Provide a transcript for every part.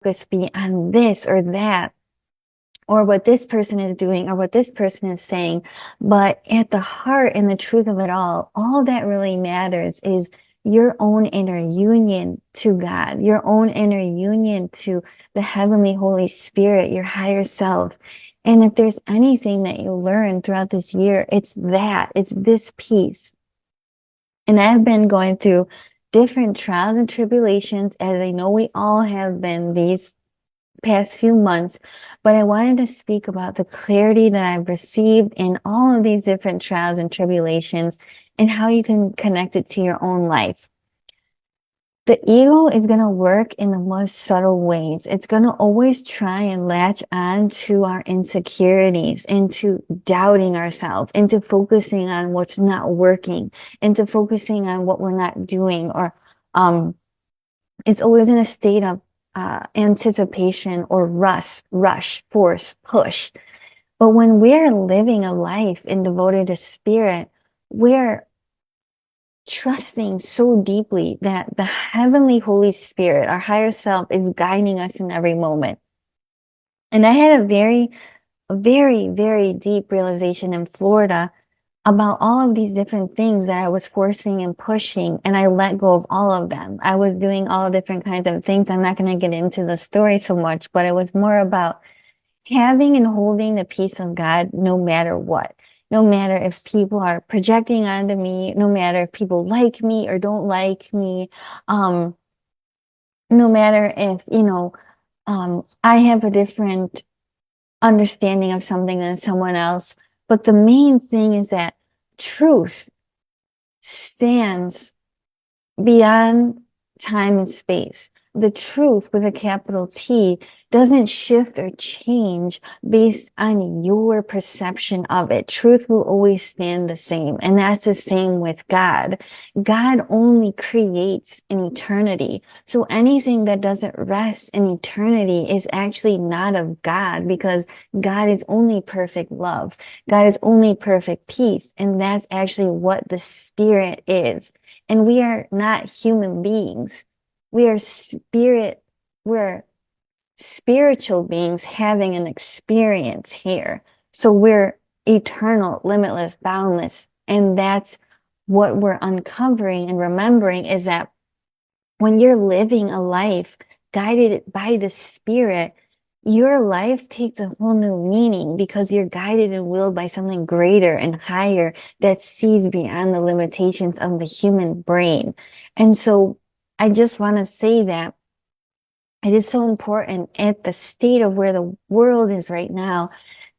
focus be on this or that, or what this person is doing, or what this person is saying. But at the heart and the truth of it all that really matters is your own inner union to God, your own inner union to the Heavenly Holy Spirit, your higher self. And if there's anything that you learn throughout this year, it's this piece. And I've been going through different trials and tribulations, as I know we all have been these past few months, but I wanted to speak about the clarity that I've received in all of these different trials and tribulations and how you can connect it to your own life. The ego is going to work in the most subtle ways. It's going to always try and latch on to our insecurities, into doubting ourselves, into focusing on what's not working, into focusing on what we're not doing, or it's always in a state of anticipation or rush, force, push. But when we're living a life in devoted to spirit, we're trusting so deeply that the Heavenly Holy Spirit, our higher self, is guiding us in every moment. And I had a very, very deep realization in Florida about all of these different things that I was forcing and pushing, and I let go of all of them. I was doing all different kinds of things. I'm not going to get into the story so much, but it was more about having and holding the peace of God no matter what. No matter if people are projecting onto me, no matter if people like me or don't like me, no matter if, I have a different understanding of something than someone else. But the main thing is that truth stands beyond time and space. The truth with a capital T doesn't shift or change based on your perception of it. Truth will always stand the same. And that's the same with God. God only creates in eternity. So anything that doesn't rest in eternity is actually not of God, because God is only perfect love. God is only perfect peace. And that's actually what the Spirit is. And we are not human beings. We're spiritual beings having an experience here. So we're eternal, limitless, boundless. And that's what we're uncovering and remembering, is that when you're living a life guided by the Spirit, your life takes a whole new meaning, because you're guided and willed by something greater and higher that sees beyond the limitations of the human brain. And so I just want to say that it is so important at the state of where the world is right now,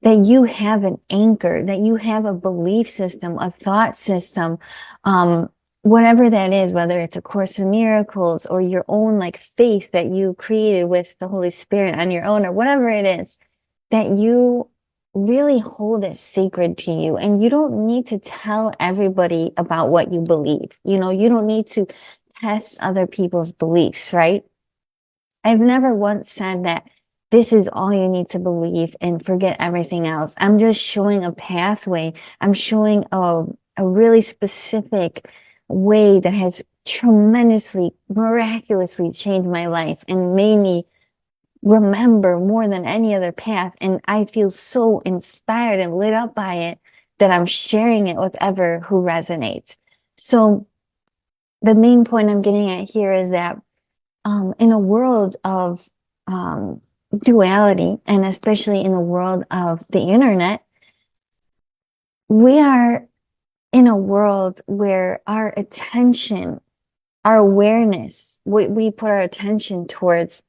that you have an anchor, that you have a belief system, a thought system, whatever that is, whether it's A Course in Miracles or your own like faith that you created with the Holy Spirit on your own, or whatever it is, that you really hold it sacred to you. And you don't need to tell everybody about what you believe. You don't need to test other people's beliefs, right? I've never once said that this is all you need to believe and forget everything else. I'm just showing a pathway. I'm showing a really specific way that has tremendously, miraculously changed my life and made me remember more than any other path. And I feel so inspired and lit up by it that I'm sharing it with ever who resonates. So the main point I'm getting at here is that in a world of duality, and especially in the world of the internet, we are in a world where our attention, our awareness, what we put our attention towards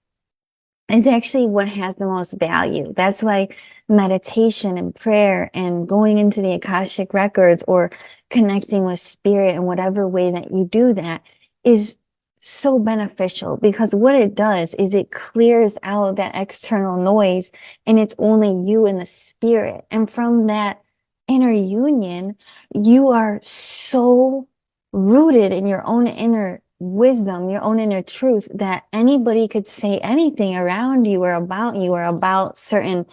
is actually what has the most value. That's why meditation and prayer and going into the Akashic records or connecting with spirit in whatever way that you do that is so beneficial, because what it does is it clears out that external noise, and it's only you and the spirit. And from that inner union, you are so rooted in your own inner wisdom, your own inner truth, that anybody could say anything around you or about certain